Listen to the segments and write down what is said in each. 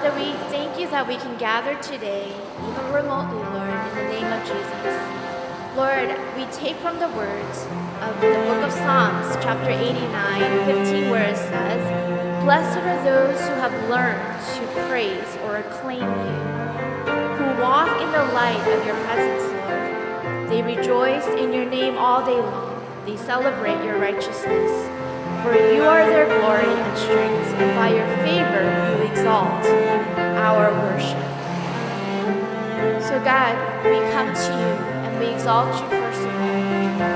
Father, we thank you that we can gather today, even remotely, Lord, in the name of Jesus. Lord, we take from the words of the book of Psalms, chapter 89, 15, where it says, "Blessed are those who have learned to praise or acclaim you, who walk in the light of your presence, Lord. They rejoice in your name all day long. They celebrate your righteousness. For you are their glory and strength, and by your favor you exalt our worship." So God, we come to you and we exalt you first of all.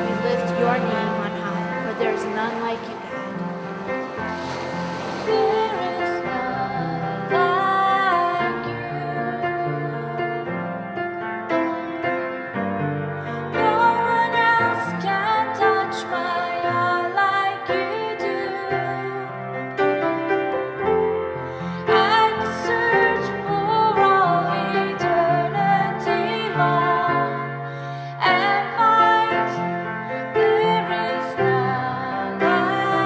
We lift your name on high, for there is none like you, God. There is none like you. No one else can touch my heart like you do. I could search for all eternity long and find there is none like you.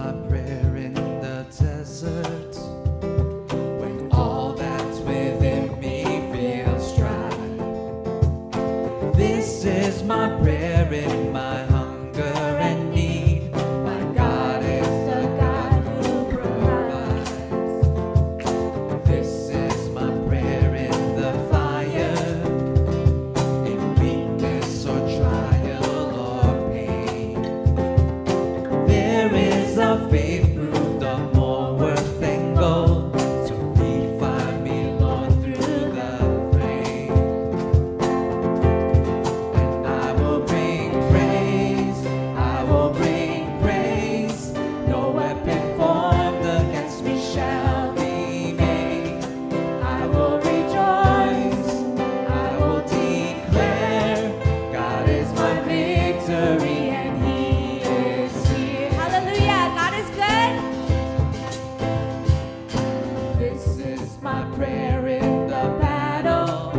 my prayer in the desert. When all that's within me feels dry. This is my prayer in my hunger and need. My God is the God who provides. This is my prayer in the fire, in weakness or trial or pain. There is a faith proved of more worth than gold, so refine me, Lord, through the flame. And I will bring praise, I will bring praise. No weapon formed against me shall remain. I will rejoice, I will declare, God is my victory and He is here. Hallelujah. God is good. This is my prayer in the battle,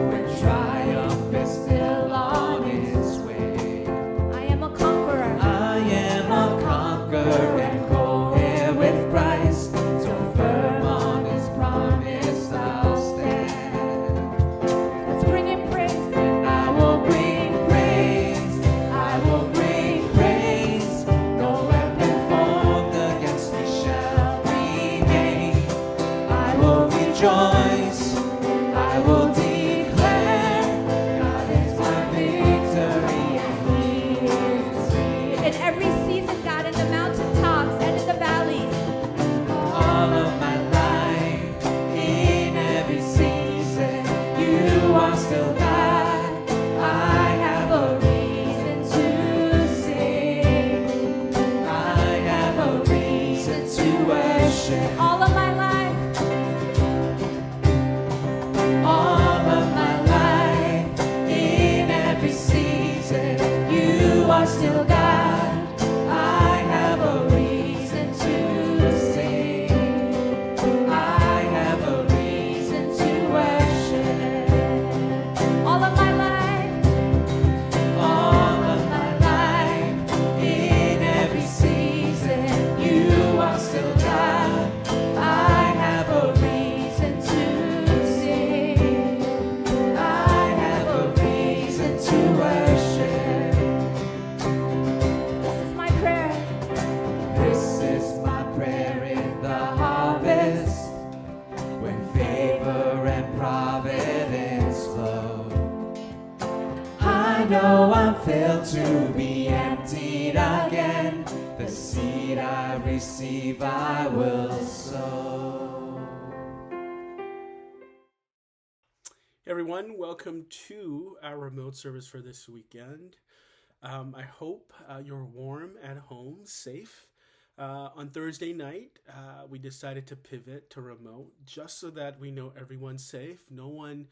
when triumph is still on its way. I am a conqueror. I am a conqueror and co-heir with Christ, so firm on His promise I'll stand. Let's bring in praise. And I will bring praise, I will bring praise. No weapon formed against me shall remain. I will rejoice, I will declare, God is my victory and He is here. In every season, God, in the mountaintops and in the valleys. All of my life, in every season, You are still God. I have a reason to sing. I have a reason to worship. All of my life, All of my life, in every season, You are still God. I have a reason to sing. I have a reason to worship. all of my life, All of my life, in every season, You are still God. I have a reason to sing. I have a reason to worship. this is my prayer. This is my prayer in the harvest, when favor and providence flow. I know I'm filled to be emptied again. The seed I receive I will sow. Everyone, welcome to our remote service for this weekend. I hope you're warm at home, safe. On Thursday night, we decided to pivot to remote just so that we know everyone's safe. No one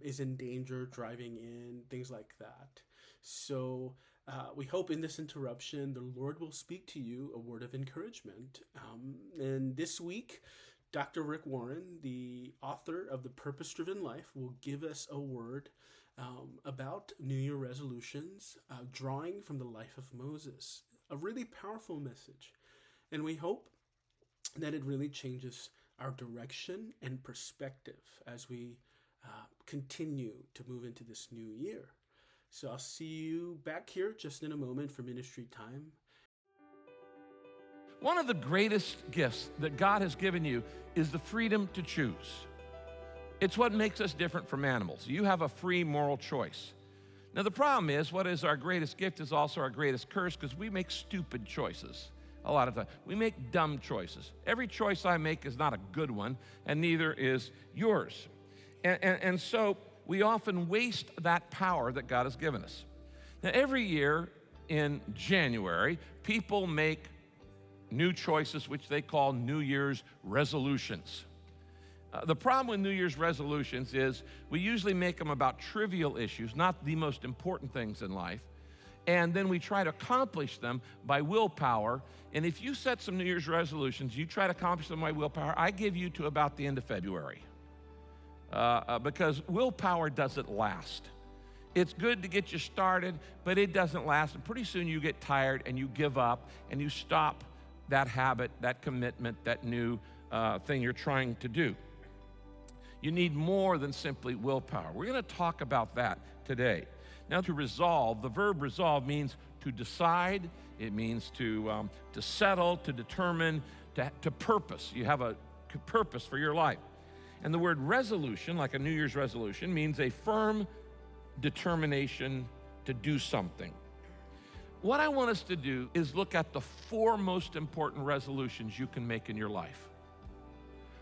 is in danger driving in, things like that. So we hope in this interruption, the Lord will speak to you a word of encouragement. And this week, Dr. Rick Warren, the author of The Purpose-Driven Life, will give us a word about New Year resolutions, drawing from the life of Moses. A really powerful message. And we hope that it really changes our direction and perspective as we continue to move into this new year. So I'll see you back here just in a moment for ministry time. One of the greatest gifts that God has given you is the freedom to choose. It's what makes us different from animals. You have a free moral choice. Now, the problem is, what is our greatest gift is also our greatest curse, because we make stupid choices a lot of times. We make dumb choices. Every choice I make is not a good one, and neither is yours. And so we often waste that power that God has given us. Now, every year in January, people make new choices, which they call New Year's resolutions. The problem with New Year's resolutions is we usually make them about trivial issues, not the most important things in life, and then we try to accomplish them by willpower. And if you set some New Year's resolutions, you try to accomplish them by willpower, I give you to about the end of February, because willpower doesn't last. It's good to get you started, but it doesn't last. And pretty soon you get tired and you give up and you stop that habit, that commitment, that new thing you're trying to do. You need more than simply willpower. We're going to talk about that today. Now, to resolve, the verb resolve means to decide. It means to settle, to determine, to purpose. You have a purpose for your life. And the word resolution, like a New Year's resolution, means a firm determination to do something. What I want us to do is look at the 4 most important resolutions you can make in your life.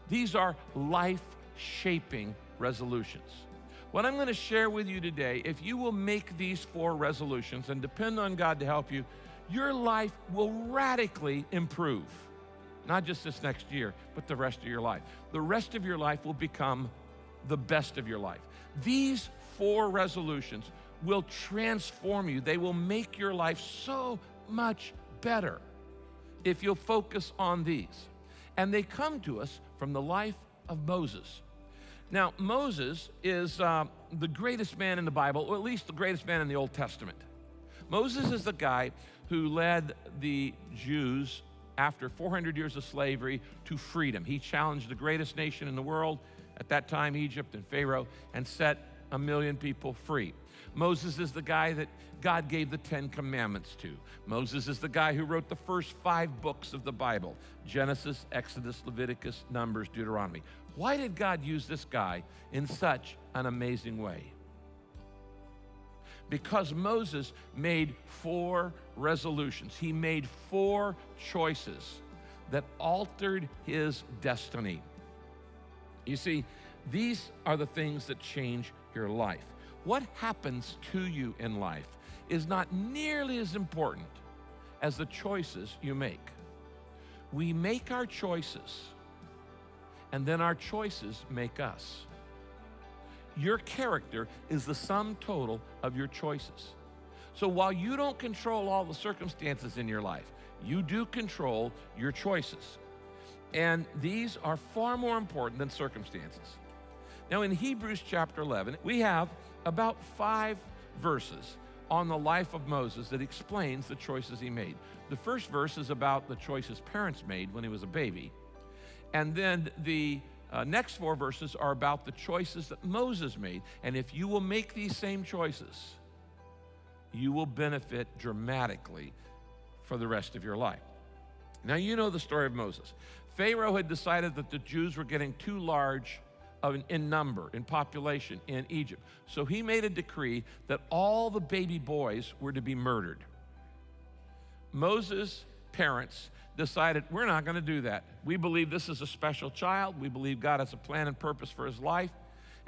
These are life-shaping resolutions. What I'm going to share with you today, if you will make these 4 resolutions and depend on God to help you, your life will radically improve. Not just this next year, but the rest of your life. The rest of your life will become the best of your life. These 4 resolutions will transform you. They will make your life so much better if you'll focus on these. And they come to us from the life of Moses. Now, Moses is the greatest man in the Bible, or at least the greatest man in the Old Testament. Moses is the guy who led the Jews after 400 years of slavery to freedom. He challenged the greatest nation in the world, at that time Egypt and Pharaoh, and set 1 million people free. Moses is the guy that God gave the 10 Commandments to. Moses is the guy who wrote the first 5 books of the Bible: Genesis, Exodus, Leviticus, Numbers, Deuteronomy. Why did God use this guy in such an amazing way? Because Moses made 4 resolutions. He made 4 choices that altered his destiny. You see, these are the things that change your life. What happens to you in life is not nearly as important as the choices you make. We make our choices, and then our choices make us. Your character is the sum total of your choices. So while you don't control all the circumstances in your life, you do control your choices. And these are far more important than circumstances. Now, in Hebrews chapter 11, we have about 5 verses on the life of Moses that explains the choices he made. The first verse is about the choices parents made when he was a baby. And then the next 4 verses are about the choices that Moses made. And if you will make these same choices, you will benefit dramatically for the rest of your life. Now, you know the story of Moses. Pharaoh had decided that the Jews were getting too large in number, in population, in Egypt. So he made a decree that all the baby boys were to be murdered. Moses' parents decided, we're not going to do that. We believe this is a special child. We believe God has a plan and purpose for his life.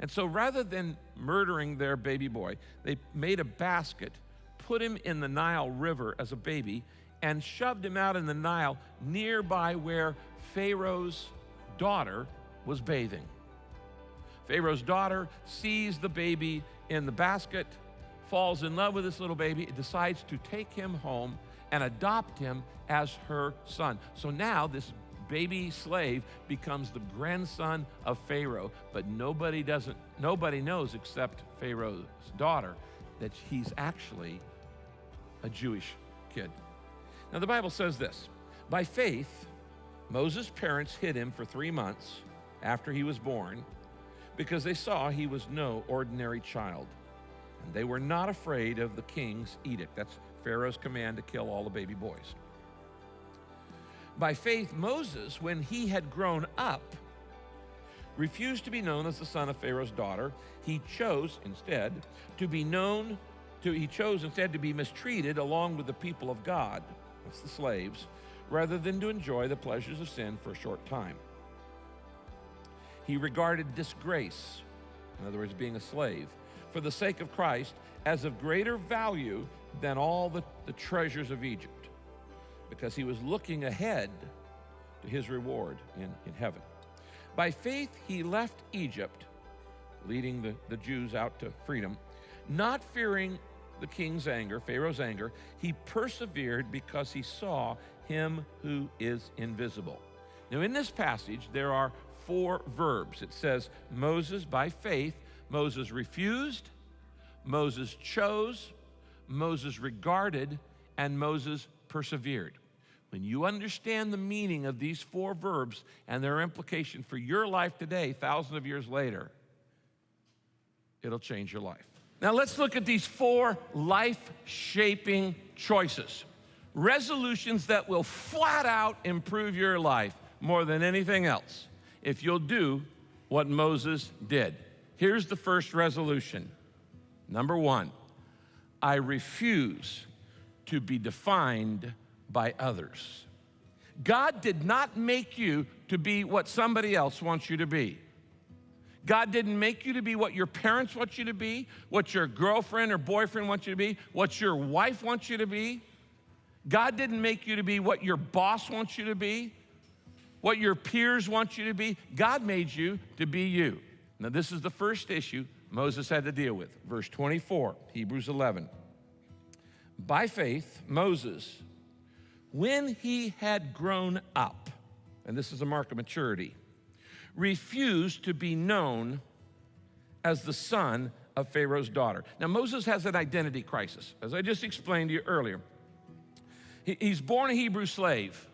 And so rather than murdering their baby boy, they made a basket, put him in the Nile River as a baby, and shoved him out in the Nile nearby where Pharaoh's daughter was bathing. Pharaoh's daughter sees the baby in the basket, falls in love with this little baby, decides to take him home and adopt him as her son. So now this baby slave becomes the grandson of Pharaoh, but nobody knows except Pharaoh's daughter that he's actually a Jewish kid. Now the Bible says this: by faith, Moses' parents hid him for 3 months after he was born, because they saw he was no ordinary child. And they were not afraid of the king's edict. That's Pharaoh's command to kill all the baby boys. By faith, Moses, when he had grown up, refused to be known as the son of Pharaoh's daughter. He chose instead to be mistreated along with the people of God, that's the slaves, rather than to enjoy the pleasures of sin for a short time. He regarded disgrace, in other words, being a slave, for the sake of Christ as of greater value than all the treasures of Egypt, because he was looking ahead to his reward in heaven. By faith, he left Egypt, leading the Jews out to freedom, not fearing the king's anger, Pharaoh's anger. He persevered because he saw him who is invisible. Now, in this passage, there are 4 verbs. It says, Moses, by faith, Moses refused, Moses chose, Moses regarded, and Moses persevered. When you understand the meaning of these 4 verbs and their implication for your life today, thousands of years later, it'll change your life. Now let's look at these 4 life-shaping choices. Resolutions that will flat out improve your life more than anything else if you'll do what Moses did. Here's the first resolution. Number 1, I refuse to be defined by others. God did not make you to be what somebody else wants you to be. God didn't make you to be what your parents want you to be, what your girlfriend or boyfriend wants you to be, what your wife wants you to be. God didn't make you to be what your boss wants you to be, what your peers want you to be. God made you to be you. Now, this is the first issue Moses had to deal with. Verse 24, Hebrews 11. By faith, Moses, when he had grown up, and this is a mark of maturity, refused to be known as the son of Pharaoh's daughter. Now, Moses has an identity crisis, as I just explained to you earlier. He's born a Hebrew slave,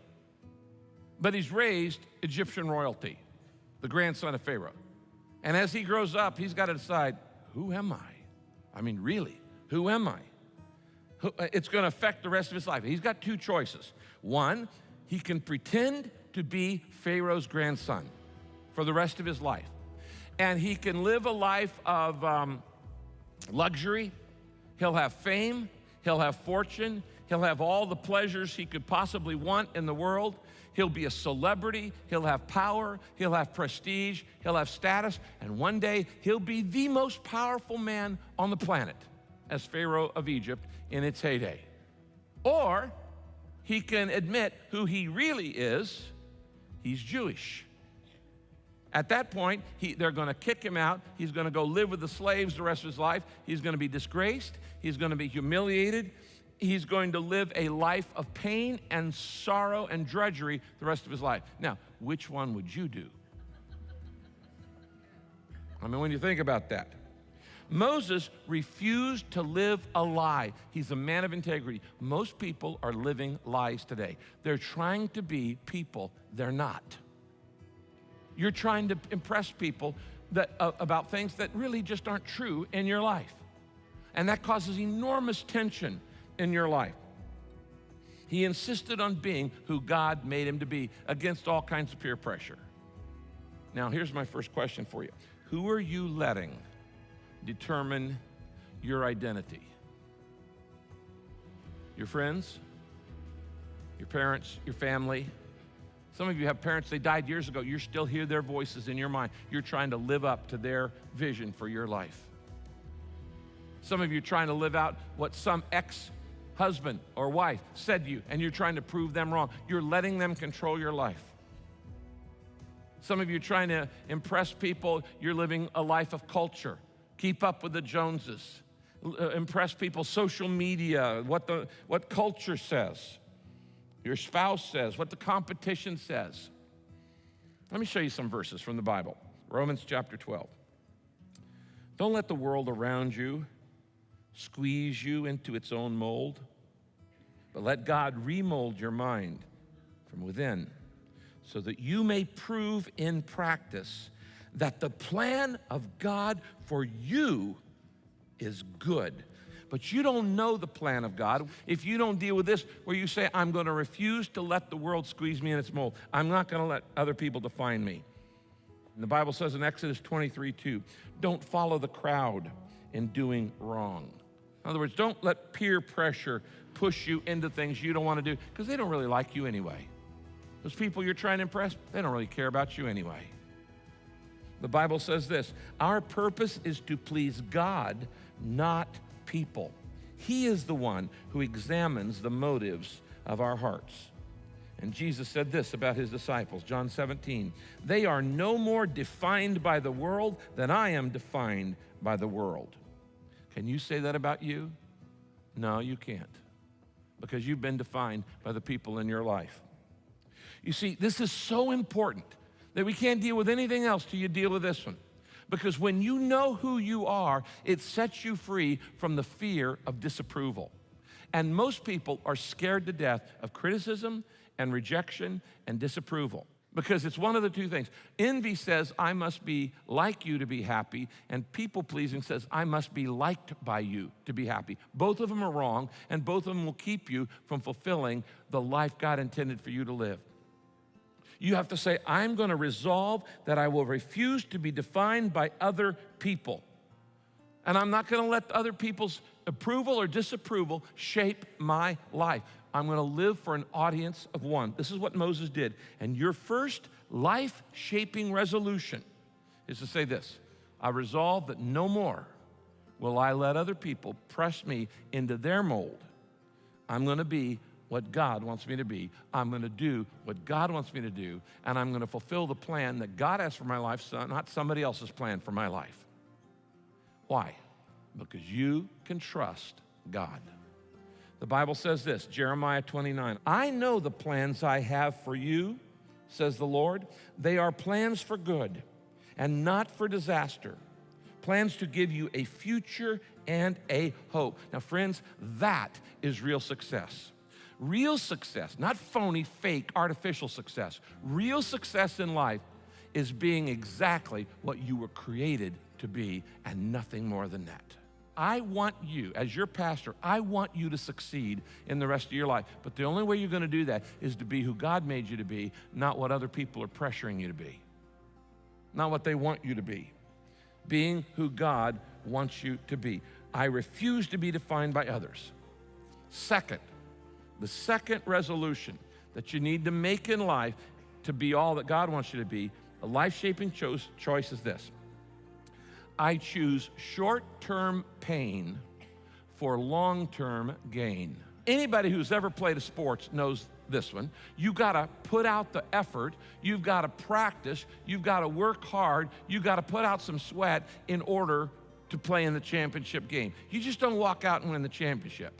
but he's raised Egyptian royalty, the grandson of Pharaoh. And as he grows up, he's got to decide, who am I? I mean, really, who am I? It's going to affect the rest of his life. He's got 2 choices. One, he can pretend to be Pharaoh's grandson for the rest of his life. And he can live a life of luxury. He'll have fame. He'll have fortune. He'll have all the pleasures he could possibly want in the world. He'll be a celebrity. He'll have power. He'll have prestige. He'll have status. And one day, he'll be the most powerful man on the planet as Pharaoh of Egypt in its heyday. Or he can admit who he really is. He's Jewish. At that point, they're going to kick him out. He's going to go live with the slaves the rest of his life. He's going to be disgraced. He's going to be humiliated. He's going to live a life of pain and sorrow and drudgery the rest of his life. Now, which one would you do? I mean, when you think about that. Moses refused to live a lie. He's a man of integrity. Most people are living lies today. They're trying to be people they're not. You're trying to impress people about things that really just aren't true in your life. And that causes enormous tension in your life. He insisted on being who God made him to be against all kinds of peer pressure. Now, here's my first question for you. Who are you letting determine your identity? Your friends? Your parents? Your family? Some of you have parents, they died years ago. You still hear their voices in your mind. You're trying to live up to their vision for your life. Some of you are trying to live out what some ex-husband or wife said to you, and you're trying to prove them wrong. You're letting them control your life. Some of you are trying to impress people. You're living a life of culture. Keep up with the Joneses. Impress people, social media, what culture says. Your spouse says, what the competition says. Let me show you some verses from the Bible. Romans chapter 12. Don't let the world around you squeeze you into its own mold, but let God remold your mind from within so that you may prove in practice that the plan of God for you is good. But you don't know the plan of God if you don't deal with this, where you say, I'm going to refuse to let the world squeeze me in its mold. I'm not going to let other people define me. And the Bible says in Exodus 23:2, don't follow the crowd in doing wrong. In other words, don't let peer pressure push you into things you don't want to do, because they don't really like you anyway. Those people you're trying to impress, they don't really care about you anyway. The Bible says this, our purpose is to please God, not people. He is the one who examines the motives of our hearts. And Jesus said this about his disciples, John 17, they are no more defined by the world than I am defined by the world. Can you say that about you? No, you can't, because you've been defined by the people in your life. You see, this is so important that we can't deal with anything else till you deal with this one. Because when you know who you are, it sets you free from the fear of disapproval. And most people are scared to death of criticism and rejection and disapproval. Because it's one of the two things. Envy says, I must be like you to be happy, and people-pleasing says, I must be liked by you to be happy. Both of them are wrong, and both of them will keep you from fulfilling the life God intended for you to live. You have to say, I'm going to resolve that I will refuse to be defined by other people. And I'm not going to let other people's approval or disapproval shape my life. I'm going to live for an audience of one. This is what Moses did. And your first life-shaping resolution is to say this: I resolve that no more will I let other people press me into their mold. I'm going to be what God wants me to be. I'm going to do what God wants me to do, and I'm going to fulfill the plan that God has for my life, not somebody else's plan for my life. Why? Because you can trust God. The Bible says this, Jeremiah 29, I know the plans I have for you, says the Lord. They are plans for good and not for disaster, plans to give you a future and a hope. Now, friends, that is real success. Real success, not phony, fake, artificial success. Real success in life is being exactly what you were created to be and nothing more than that. I want you, as your pastor, I want you to succeed in the rest of your life. But the only way you're going to do that is to be who God made you to be, not what other people are pressuring you to be, not what they want you to be. Being who God wants you to be. I refuse to be defined by others. Second, the second resolution that you need to make in life to be all that God wants you to be, a life-shaping choice is this. I choose short-term pain for long-term gain. Anybody who's ever played a sport knows this one. You gotta put out the effort, you've gotta practice, you've gotta work hard, you've gotta put out some sweat in order to play in the championship game. You just don't walk out and win the championship.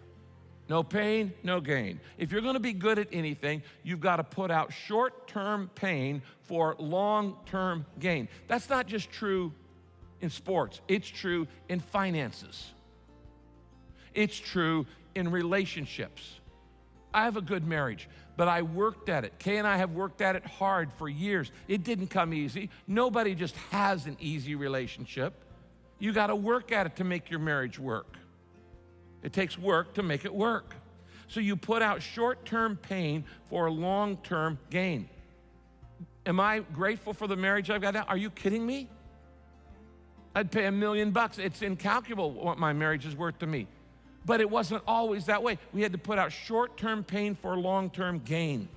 No pain, no gain. If you're gonna be good at anything, you've gotta put out short-term pain for long-term gain. That's not just true in sports, it's true in finances. It's true in relationships. I have a good marriage, but I worked at it. Kay and I have worked at it hard for years. It didn't come easy. Nobody just has an easy relationship. You gotta work at it to make your marriage work. It takes work to make it work. So you put out short-term pain for long-term gain. Am I grateful for the marriage I've got now? Are you kidding me? I'd pay $1 million. It's incalculable what my marriage is worth to me. But it wasn't always that way. We had to put out short-term pain for long-term gain.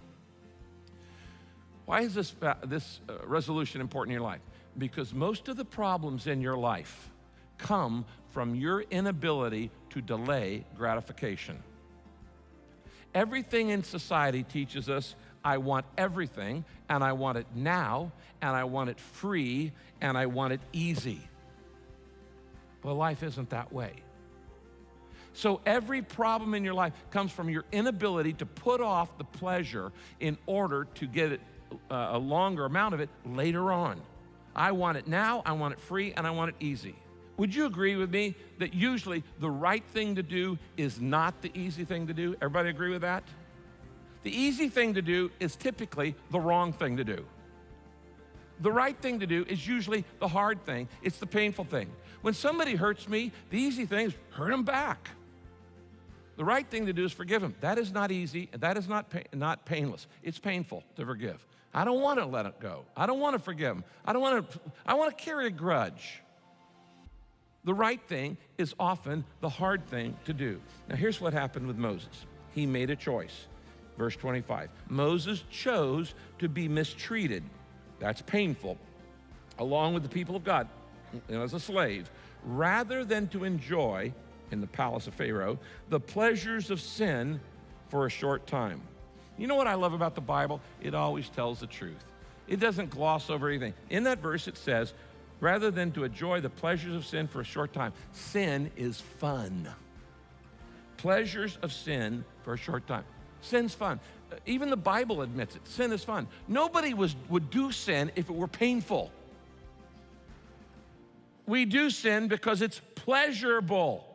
Why is this resolution important in your life? Because most of the problems in your life come from your inability to delay gratification. Everything in society teaches us, I want everything, and I want it now, and I want it free, and I want it easy. Well, life isn't that way. So every problem in your life comes from your inability to put off the pleasure in order to get it, a longer amount of it later on. I want it now, I want it free, and I want it easy. Would you agree with me that usually the right thing to do is not the easy thing to do? Everybody agree with that? The easy thing to do is typically the wrong thing to do. The right thing to do is usually the hard thing. It's the painful thing. When somebody hurts me, the easy thing is hurt them back. The right thing to do is forgive them. That is not easy. That is not painless. It's painful to forgive. I don't want to let it go. I don't want to forgive them. I want to carry a grudge. The right thing is often the hard thing to do. Now here's what happened with Moses. He made a choice. Verse 25, Moses chose to be mistreated. That's painful, along with the people of God, as a slave, rather than to enjoy, in the palace of Pharaoh, the pleasures of sin for a short time. You know what I love about the Bible? It always tells the truth. It doesn't gloss over anything. In that verse it says, rather than to enjoy the pleasures of sin for a short time. Sin is fun. Pleasures of sin for a short time. Sin's fun. Even the Bible admits it. Sin is fun. Nobody would do sin if it were painful. We do sin because it's pleasurable.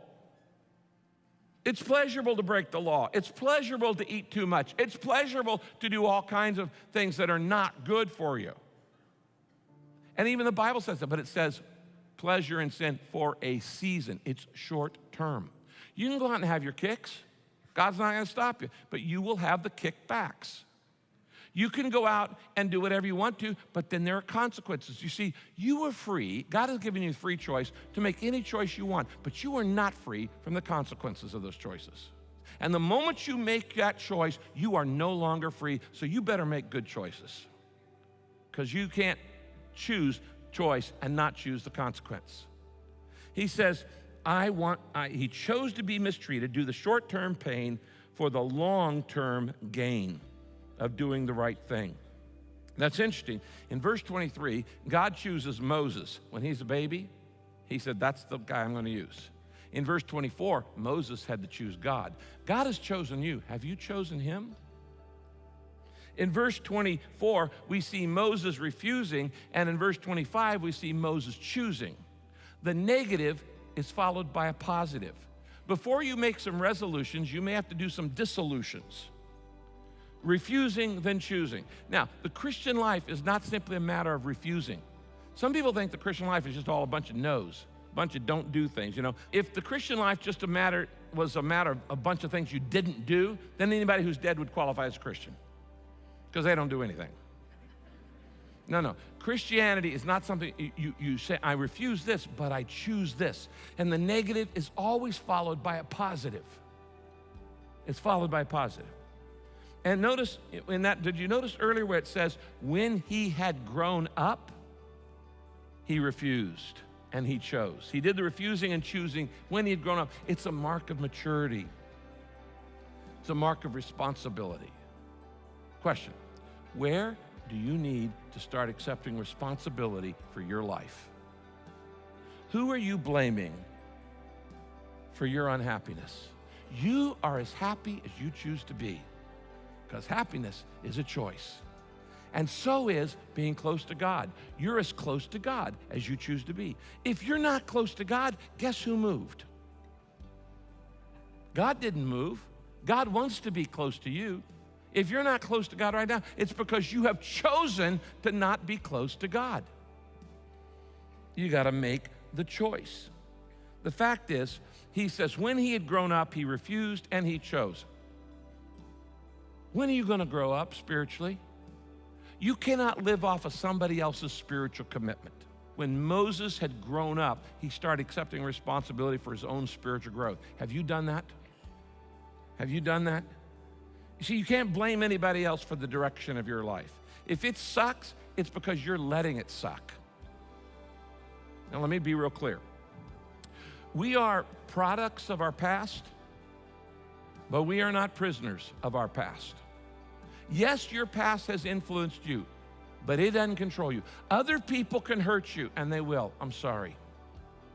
It's pleasurable to break the law. It's pleasurable to eat too much. It's pleasurable to do all kinds of things that are not good for you. And even the Bible says that, but it says pleasure in sin for a season. It's short term. You can go out and have your kicks. God's not going to stop you, but you will have the kickbacks. You can go out and do whatever you want to, but then there are consequences. You see, you are free. God has given you free choice to make any choice you want, but you are not free from the consequences of those choices. And the moment you make that choice, you are no longer free, so you better make good choices, because you can't choose choice and not choose the consequence. He says, he chose to be mistreated, do the short-term pain for the long-term gain of doing the right thing. That's interesting. In verse 23, God chooses Moses. When he's a baby, he said, that's the guy I'm going to use. In verse 24, Moses had to choose God. God has chosen you. Have you chosen him? In verse 24, we see Moses refusing, and in verse 25, we see Moses choosing. The negative is followed by a positive. Before you make some resolutions, you may have to do some dissolutions. Refusing, then choosing. Now, the Christian life is not simply a matter of refusing. Some people think the Christian life is just all a bunch of no's, a bunch of don't do things. You know, if the Christian life was a matter of a bunch of things you didn't do, then anybody who's dead would qualify as a Christian, because they don't do anything. No. Christianity is not something you say, I refuse this, but I choose this. And the negative is always followed by a positive. It's followed by a positive. And notice in that, did you notice earlier where it says, when he had grown up, he refused and he chose. He did the refusing and choosing when he had grown up. It's a mark of maturity. It's a mark of responsibility. Question, where do you need to start accepting responsibility for your life? Who are you blaming for your unhappiness? You are as happy as you choose to be, because happiness is a choice. And so is being close to God. You're as close to God as you choose to be. If you're not close to God, guess who moved? God didn't move. God wants to be close to you. If you're not close to God right now, it's because you have chosen to not be close to God. You got to make the choice. The fact is, he says, when he had grown up, he refused and he chose. When are you going to grow up spiritually? You cannot live off of somebody else's spiritual commitment. When Moses had grown up, he started accepting responsibility for his own spiritual growth. Have you done that? Have you done that? You see, you can't blame anybody else for the direction of your life. If it sucks, it's because you're letting it suck. Now, let me be real clear. We are products of our past, but we are not prisoners of our past. Yes, your past has influenced you, but it doesn't control you. Other people can hurt you, and they will. I'm sorry.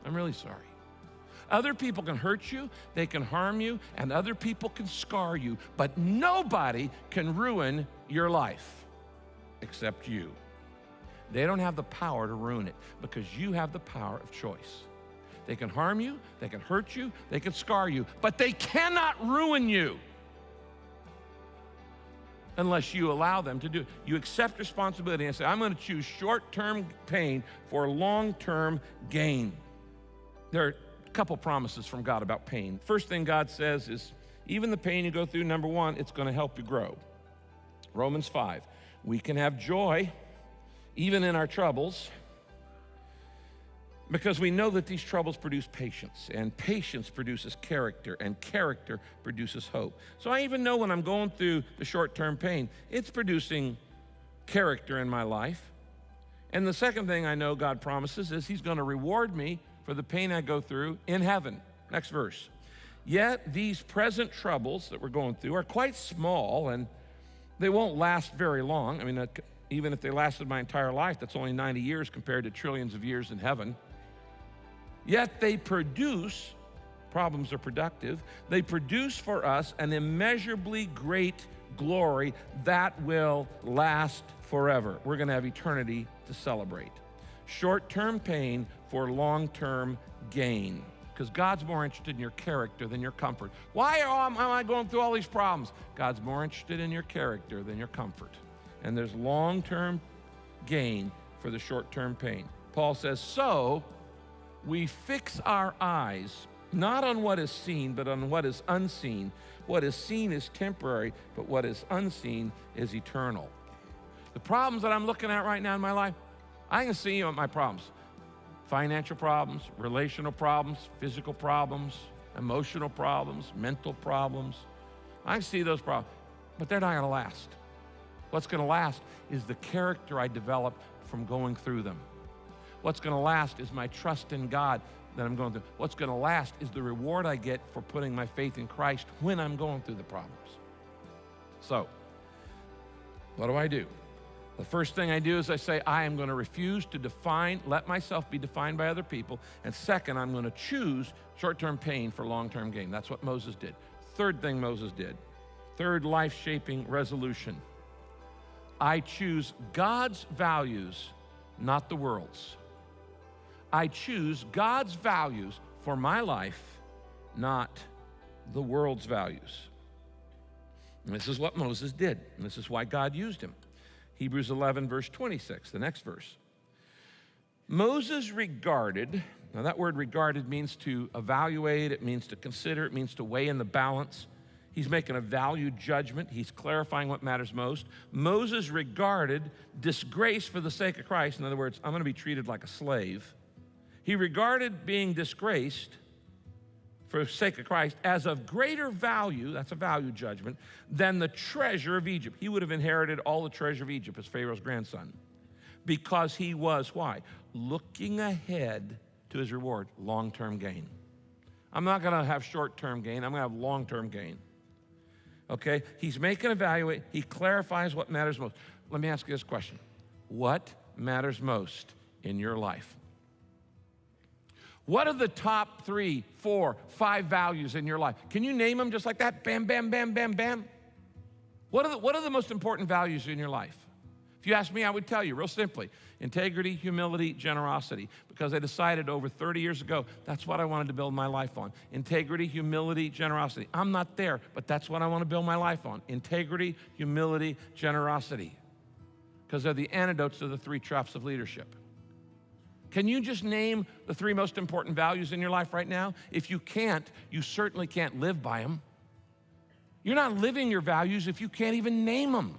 I'm really sorry. Other people can hurt you, they can harm you, and other people can scar you, but nobody can ruin your life except you. They don't have the power to ruin it because you have the power of choice. They can harm you, they can hurt you, they can scar you, but they cannot ruin you unless you allow them to do it. You accept responsibility and say, I'm going to choose short-term pain for long-term gain. There are a couple promises from God about pain. First thing God says is, even the pain you go through, number one, it's going to help you grow. Romans 5, we can have joy even in our troubles, because we know that these troubles produce patience, and patience produces character, and character produces hope. So I even know when I'm going through the short-term pain, it's producing character in my life. And the second thing I know God promises is he's going to reward me for the pain I go through in heaven. Next verse. Yet these present troubles that we're going through are quite small, and they won't last very long. I mean, even if they lasted my entire life, that's only 90 years compared to trillions of years in heaven. Yet they produce, problems are productive, they produce for us an immeasurably great glory that will last forever. We're going to have eternity to celebrate. Short-term pain for long-term gain. Because God's more interested in your character than your comfort. Why am I going through all these problems? God's more interested in your character than your comfort. And there's long-term gain for the short-term pain. Paul says, so we fix our eyes not on what is seen, but on what is unseen. What is seen is temporary, but what is unseen is eternal. The problems that I'm looking at right now in my life, I can see my problems. Financial problems, relational problems, physical problems, emotional problems, mental problems. I see those problems, but they're not going to last. What's going to last is the character I develop from going through them. What's going to last is my trust in God that I'm going through. What's going to last is the reward I get for putting my faith in Christ when I'm going through the problems. So, what do? The first thing I do is I say, I am going to refuse to let myself be defined by other people. And second, I'm going to choose short-term pain for long-term gain. That's what Moses did. Third thing Moses did. Third life-shaping resolution. I choose God's values, not the world's. I choose God's values for my life, not the world's values. And this is what Moses did, and this is why God used him. Hebrews 11, verse 26, the next verse. Moses regarded, now that word regarded means to evaluate, it means to consider, it means to weigh in the balance. He's making a value judgment. He's clarifying what matters most. Moses regarded disgrace for the sake of Christ. In other words, I'm going to be treated like a slave. He regarded being disgraced for the sake of Christ as of greater value, that's a value judgment, than the treasure of Egypt. He would have inherited all the treasure of Egypt as Pharaoh's grandson because he was, why? Looking ahead to his reward, long-term gain. I'm not going to have short-term gain. I'm going to have long-term gain. Okay? He's making evaluate. He clarifies what matters most. Let me ask you this question. What matters most in your life? What are the top 3, 4, 5 values in your life? Can you name them just like that? Bam, bam, bam, bam, bam. What are the most important values in your life? If you ask me, I would tell you real simply. Integrity, humility, generosity. Because I decided over 30 years ago, that's what I wanted to build my life on. Integrity, humility, generosity. I'm not there, but that's what I want to build my life on. Integrity, humility, generosity. Because they're the antidotes to the 3 traps of leadership. Can you just name the 3 most important values in your life right now? If you can't, you certainly can't live by them. You're not living your values if you can't even name them.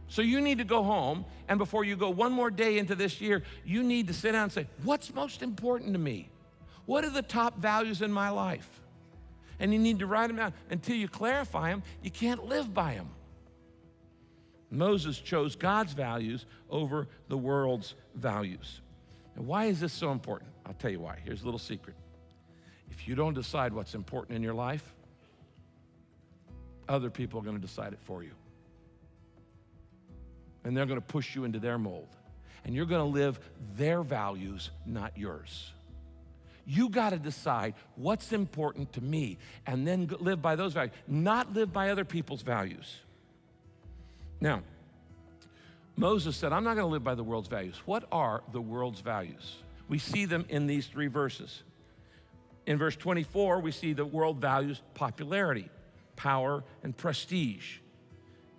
So you need to go home, and before you go one more day into this year, you need to sit down and say, what's most important to me? What are the top values in my life? And you need to write them down. Until you clarify them, you can't live by them. Moses chose God's values over the world's values. Now, why is this so important? I'll tell you why. Here's a little secret. If you don't decide what's important in your life, other people are going to decide it for you. And they're going to push you into their mold. And you're going to live their values, not yours. You got to decide what's important to me and then live by those values, not live by other people's values. Now, Moses said, I'm not going to live by the world's values. What are the world's values? We see them in these 3 verses. In verse 24, we see the world values popularity, power, and prestige.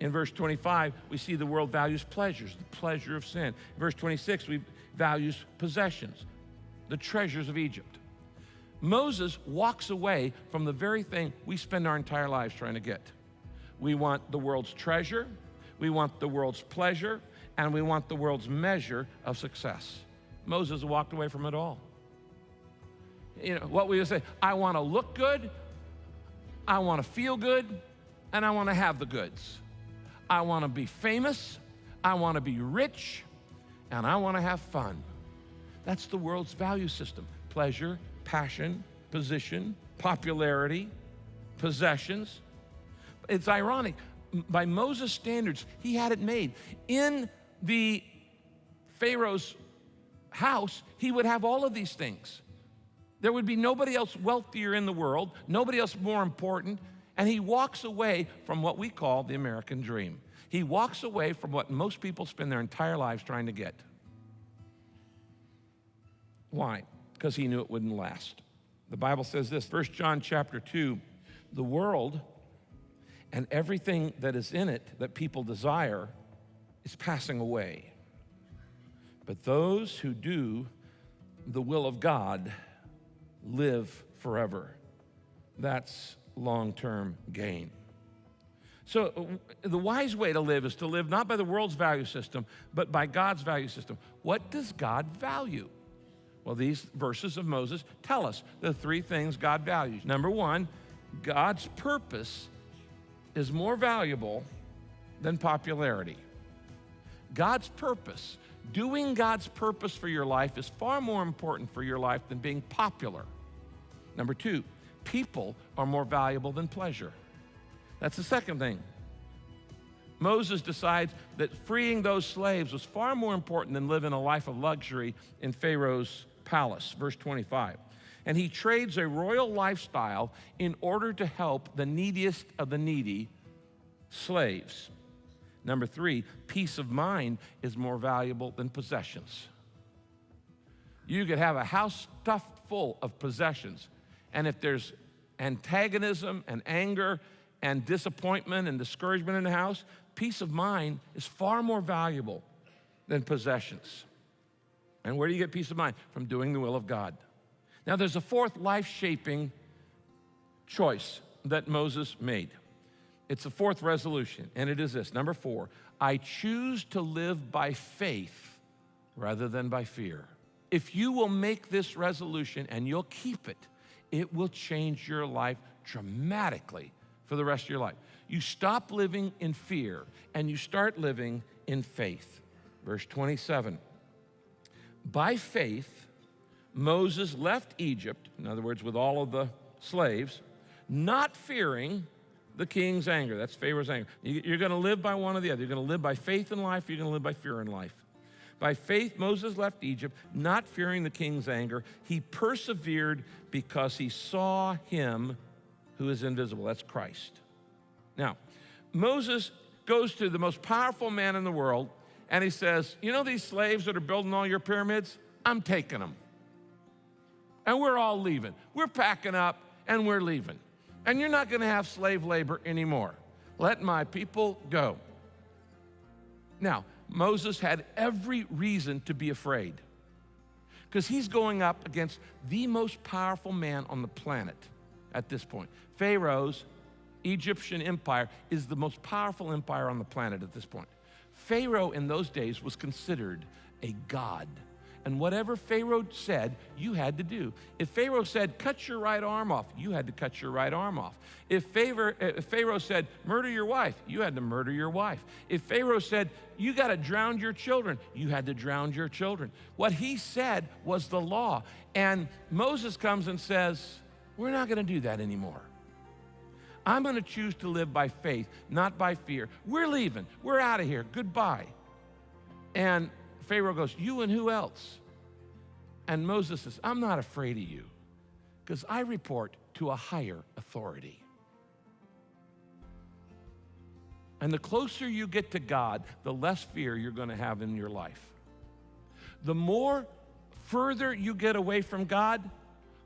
In verse 25, we see the world values pleasures, the pleasure of sin. In verse 26, we values possessions, the treasures of Egypt. Moses walks away from the very thing we spend our entire lives trying to get. We want the world's treasure, we want the world's pleasure, and we want the world's measure of success. Moses walked away from it all. You know, what we would say, I want to look good, I want to feel good, and I want to have the goods. I want to be famous, I want to be rich, and I want to have fun. That's the world's value system. Pleasure, passion, position, popularity, possessions. It's ironic. By Moses' standards, he had it made. In the Pharaoh's house, he would have all of these things. There would be nobody else wealthier in the world, nobody else more important, and he walks away from what we call the American dream. He walks away from what most people spend their entire lives trying to get. Why? Because he knew it wouldn't last. The Bible says this, 1 John chapter 2, the world and everything that is in it that people desire is passing away. But those who do the will of God live forever. That's long-term gain. So the wise way to live is to live not by the world's value system, but by God's value system. What does God value? Well, these verses of Moses tell us the three things God values. Number one, God's purpose is more valuable than popularity. God's purpose, doing God's purpose for your life is far more important for your life than being popular. Number two, people are more valuable than pleasure. That's the second thing. Moses decides that freeing those slaves was far more important than living a life of luxury in Pharaoh's palace, verse 25. And he trades a royal lifestyle in order to help the neediest of the needy slaves. Number three, peace of mind is more valuable than possessions. You could have a house stuffed full of possessions, and if there's antagonism and anger and disappointment and discouragement in the house, peace of mind is far more valuable than possessions. And where do you get peace of mind? From doing the will of God. Now, there's a fourth life-shaping choice that Moses made. It's a fourth resolution, and it is this. Number four, I choose to live by faith rather than by fear. If you will make this resolution and you'll keep it, it will change your life dramatically for the rest of your life. You stop living in fear and you start living in faith. Verse 27. By faith, Moses left Egypt, in other words, with all of the slaves, not fearing the king's anger. That's Pharaoh's anger. You're going to live by one or the other. You're going to live by faith in life, you're going to live by fear in life. By faith, Moses left Egypt, not fearing the king's anger. He persevered because he saw him who is invisible. That's Christ. Now, Moses goes to the most powerful man in the world, and he says, you know these slaves that are building all your pyramids? I'm taking them. And we're all leaving. We're packing up, and we're leaving. And you're not going to have slave labor anymore. Let my people go. Now, Moses had every reason to be afraid because he's going up against the most powerful man on the planet at this point. Pharaoh's Egyptian empire is the most powerful empire on the planet at this point. Pharaoh in those days was considered a god. And whatever Pharaoh said, you had to do. If Pharaoh said, cut your right arm off, you had to cut your right arm off. If Pharaoh said, murder your wife, you had to murder your wife. If Pharaoh said, you got to drown your children, you had to drown your children. What he said was the law. And Moses comes and says, we're not going to do that anymore. I'm going to choose to live by faith, not by fear. We're leaving. We're out of here. Goodbye. And Pharaoh goes, you and who else? And Moses says, I'm not afraid of you because I report to a higher authority. And the closer you get to God, the less fear you're going to have in your life. The more further you get away from God,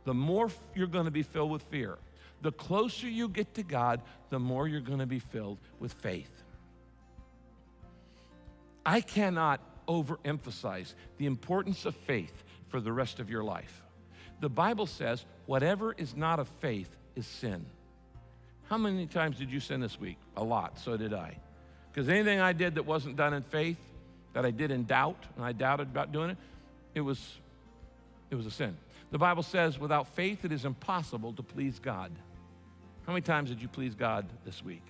the more you're going to be filled with fear. The closer you get to God, the more you're going to be filled with faith. I cannot overemphasize the importance of faith for the rest of your life. The Bible says whatever is not of faith is sin. How many times did you sin this week? A lot, so did I. Because anything I did that wasn't done in faith, that I did in doubt, and I doubted about doing it, it was a sin. The Bible says without faith it is impossible to please God. How many times did you please God this week?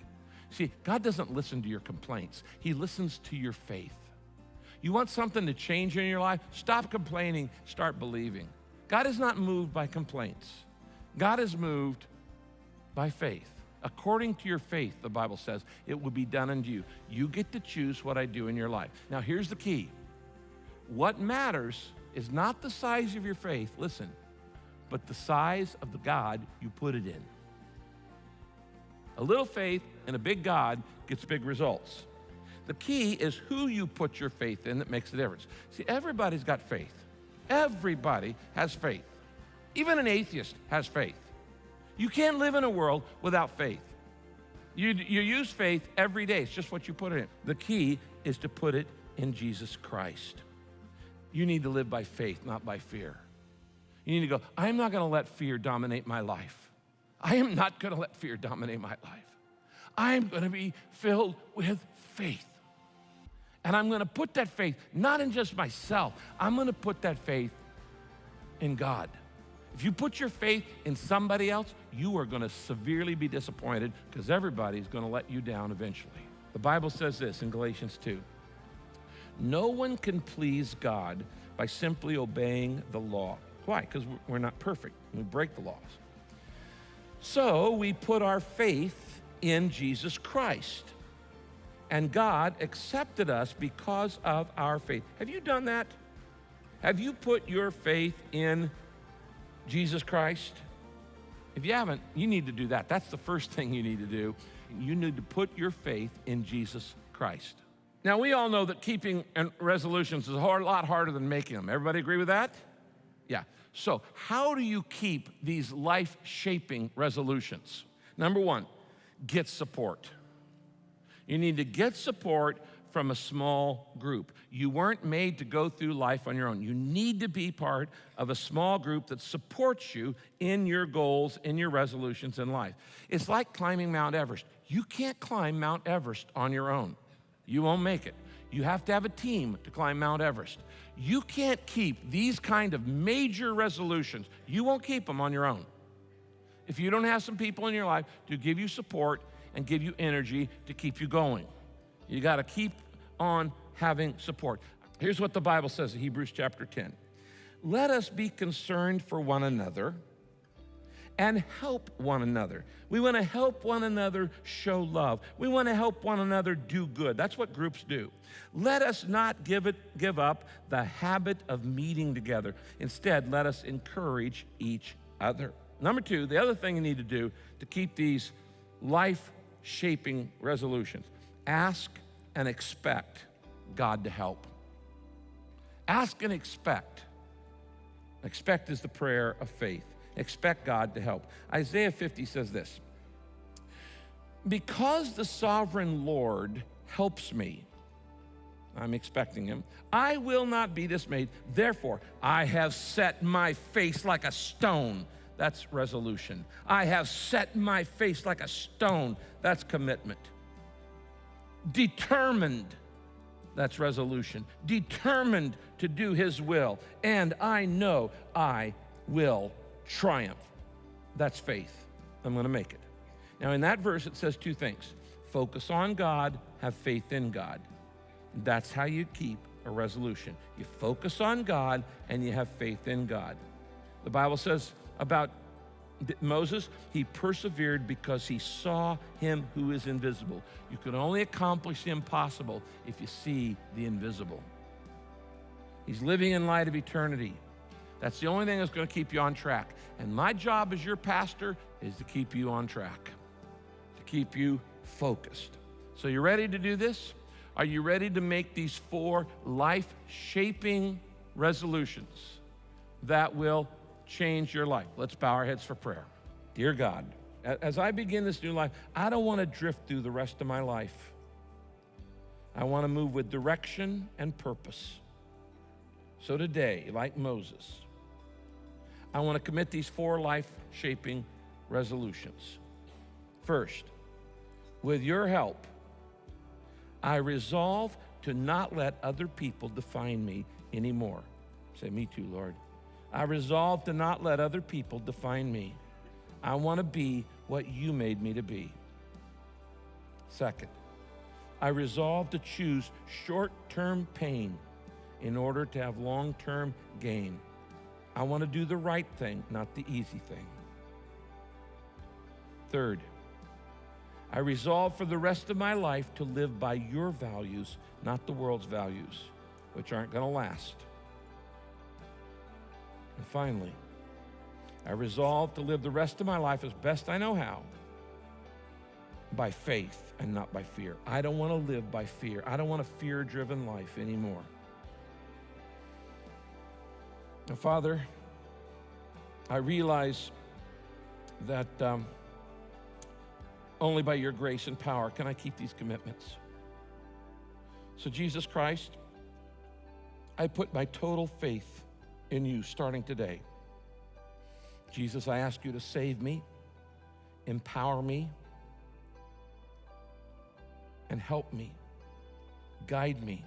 See, God doesn't listen to your complaints. He listens to your faith. You want something to change in your life? Stop complaining, start believing. God is not moved by complaints. God is moved by faith. According to your faith, the Bible says, it will be done unto you. You get to choose what I do in your life. Now, here's the key. What matters is not the size of your faith, listen, but the size of the God you put it in. A little faith in a big God gets big results. The key is who you put your faith in that makes the difference. See, everybody's got faith. Everybody has faith. Even an atheist has faith. You can't live in a world without faith. You use faith every day. It's just what you put it in. The key is to put it in Jesus Christ. You need to live by faith, not by fear. You need to go, I'm not going to let fear dominate my life. I am not going to let fear dominate my life. I'm going to be filled with faith. And I'm going to put that faith not in just myself. I'm going to put that faith in God. If you put your faith in somebody else, you are going to severely be disappointed because everybody's going to let you down eventually. The Bible says this in Galatians 2. No one can please God by simply obeying the law. Why? Because we're not perfect. We break the laws. So we put our faith in Jesus Christ. And God accepted us because of our faith. Have you done that? Have you put your faith in Jesus Christ? If you haven't, you need to do that. That's the first thing you need to do. You need to put your faith in Jesus Christ. Now, we all know that keeping resolutions is a whole lot harder than making them. Everybody agree with that? Yeah. So how do you keep these life-shaping resolutions? Number one, get support. You need to get support from a small group. You weren't made to go through life on your own. You need to be part of a small group that supports you in your goals, in your resolutions in life. It's like climbing Mount Everest. You can't climb Mount Everest on your own. You won't make it. You have to have a team to climb Mount Everest. You can't keep these kind of major resolutions. You won't keep them on your own. If you don't have some people in your life to give you support and give you energy to keep you going. You got to keep on having support. Here's what the Bible says in Hebrews chapter 10. Let us be concerned for one another and help one another. We want to help one another show love. We want to help one another do good. That's what groups do. Let us not give up the habit of meeting together. Instead, let us encourage each other. Number two, the other thing you need to do to keep these life-shaping resolutions, ask and expect God to help. Ask and expect. Expect is the prayer of faith. Expect God to help. Isaiah 50 says this, because the sovereign Lord helps me, I'm expecting him, I will not be dismayed. Therefore, I have set my face like a stone. That's resolution. I have set my face like a stone. That's commitment. Determined. That's resolution. Determined to do his will. And I know I will triumph. That's faith. I'm going to make it. Now, in that verse, it says two things. Focus on God, have faith in God. That's how you keep a resolution. You focus on God and you have faith in God. The Bible says about Moses, he persevered because he saw him who is invisible. You can only accomplish the impossible if you see the invisible. He's living in light of eternity. That's the only thing that's going to keep you on track. And my job as your pastor is to keep you on track, to keep you focused. So you ready to do this? Are you ready to make these 4 life-shaping resolutions that will change your life? Let's bow our heads for prayer. Dear God, as I begin this new life, I don't want to drift through the rest of my life. I want to move with direction and purpose. So today, like Moses, I want to commit these 4 life-shaping resolutions. First, with your help, I resolve to not let other people define me anymore. Say, me too, Lord. I resolve to not let other people define me. I want to be what you made me to be. Second, I resolve to choose short-term pain in order to have long-term gain. I want to do the right thing, not the easy thing. Third, I resolve for the rest of my life to live by your values, not the world's values, which aren't going to last. And finally, I resolve to live the rest of my life as best I know how, by faith and not by fear. I don't want to live by fear. I don't want a fear-driven life anymore. Now, Father, I realize that only by your grace and power can I keep these commitments. So, Jesus Christ, I put my total faith in you starting today. Jesus, I ask you to save me, empower me, and help me, guide me.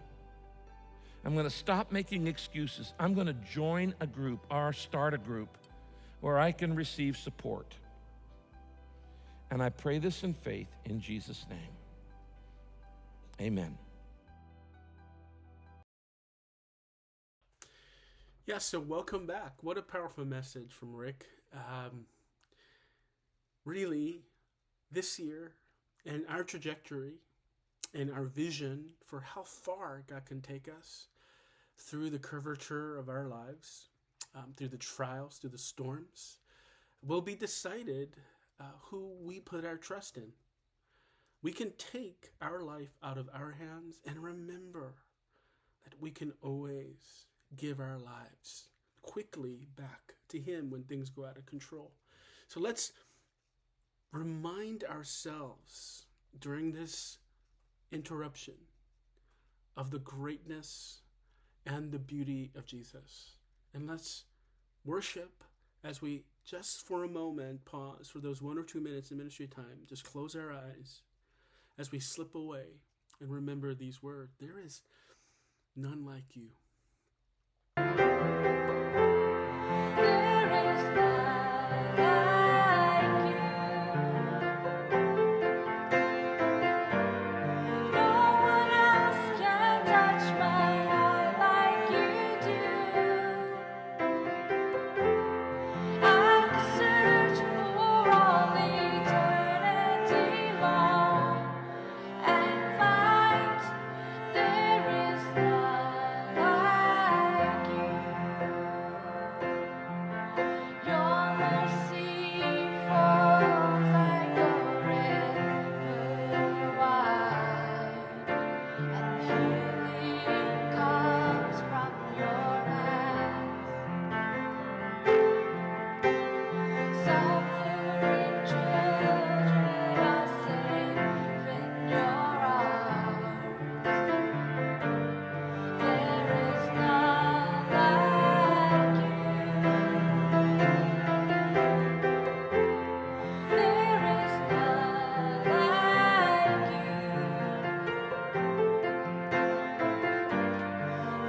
I'm going to stop making excuses. I'm going to join a group or start a group where I can receive support. And I pray this in faith in Jesus' name. Amen. Yeah, so welcome back. What a powerful message from Rick. Really, this year and our trajectory and our vision for how far God can take us through the curvature of our lives, through the trials, through the storms, will be decided who we put our trust in. We can take our life out of our hands and remember that we can always give our lives quickly back to Him when things go out of control. So let's remind ourselves during this interruption of the greatness and the beauty of Jesus. And let's worship as we just for a moment pause for those 1 or 2 minutes in ministry time. Just close our eyes as we slip away and remember these words. There is none like you. There is none like you. No one else can touch my heart like you do. I could search for all eternity long and find there is none like you. Your mercy flows like a river wide, and healing comes from your hands. Suffering children are safe in your arms. There is none like you. There is none like you.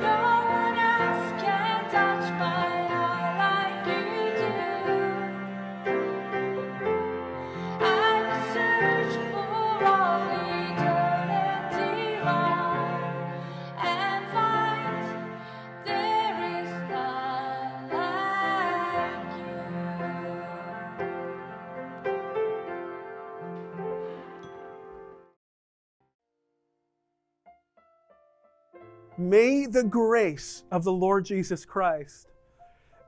No one else can touch my heart like you do. I could search for all eternity long and find there is none like you. May the grace of the Lord Jesus Christ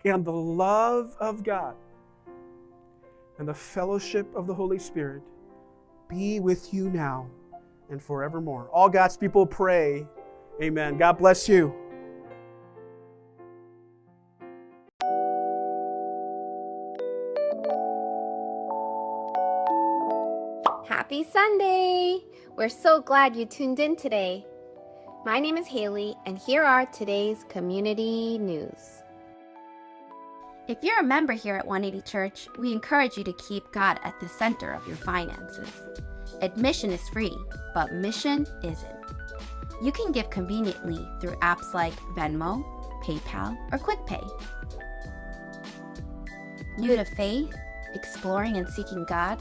and the love of God and the fellowship of the Holy Spirit be with you now and forevermore. All God's people pray, amen. God bless you. Happy Sunday! We're so glad you tuned in today. My name is Haley, and here are today's community news. If you're a member here at 180 Church, we encourage you to keep God at the center of your finances. Admission is free, but mission isn't. You can give conveniently through apps like Venmo, PayPal, or QuickPay. New to faith, exploring and seeking God?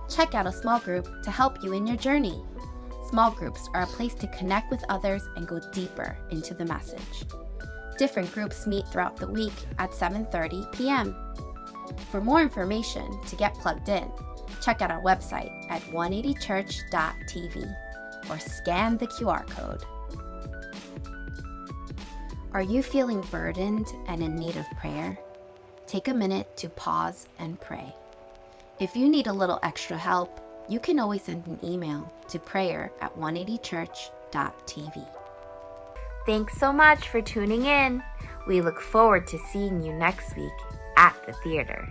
Check out a small group to help you in your journey. Small groups are a place to connect with others and go deeper into the message. Different groups meet throughout the week at 7:30 p.m. For more information to get plugged in, check out our website at 180church.tv or scan the QR code. Are you feeling burdened and in need of prayer? Take a minute to pause and pray. If you need a little extra help, you can always send an email to prayer@180church.tv. Thanks so much for tuning in. We look forward to seeing you next week at the theater.